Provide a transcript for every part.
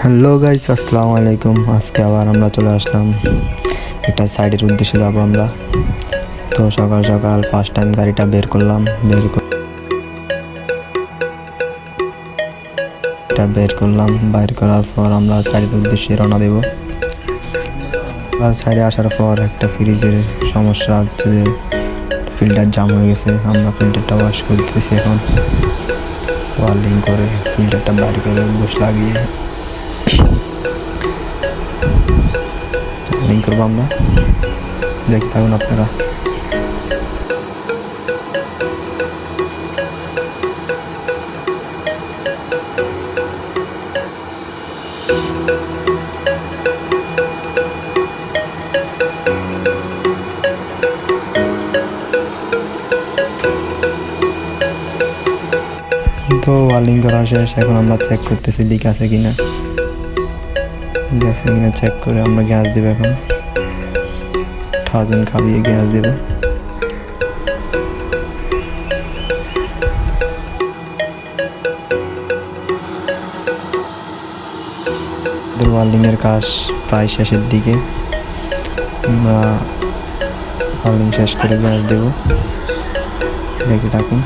Hello guys, আসসালামু আলাইকুম। আজকে আবার আমরা চলে আসলাম একটা সাইডের উদ্দেশ্যে যাব আমরা। তো সকাল সকাল ফার্স্ট টাইম গাড়িটা বের করলাম। বাইর করার পর আমরা সাইডের উদ্দেশ্যে রওনা দেব। সাইডে আসার পর একটা ফ্রিজের সমস্যা হচ্ছে যে ফিল্টার জাম হয়ে গেছে। আমরা ফিল্টারটা ওয়াশ করতেছি এখন, ওয়ার্লিং করে ফিল্টারটা বাইর করে বুশ লাগিয়ে লিঙ্ক করবো আমরা। দেখতে থাকুন আপনারা। তো ওয়ার্লিং করা শেষ, এখন আমরা চেক করতেছি লিক আছে কিনা চেক করে আমরা গ্যাস দেবো। এখন 1000 খাবিয়ে গ্যাস দেবো। ওয়ার্লিংয়ের কাজ প্রায় শেষের দিকে, আমরা ওয়ার্লিং শেষ করে গ্যাস দেবো। দেখে থাকুন।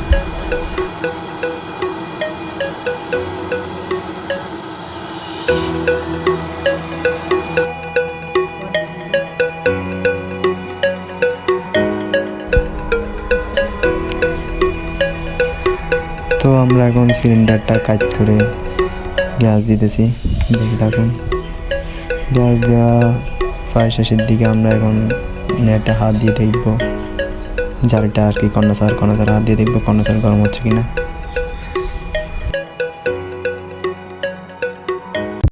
তো আমরা এখন সিলিন্ডারটা কাজ করে গ্যাস দিতেছি। দেখে থাকুন। গ্যাস দেওয়া প্রায় শেষের দিকে, আমরা এখন নেটে হাত দিয়ে দেখবো জারিটা আর কি কন্ডেন্সার হাত দিয়ে দেখবো কন্ডেন্সার গরম হচ্ছে কিনা।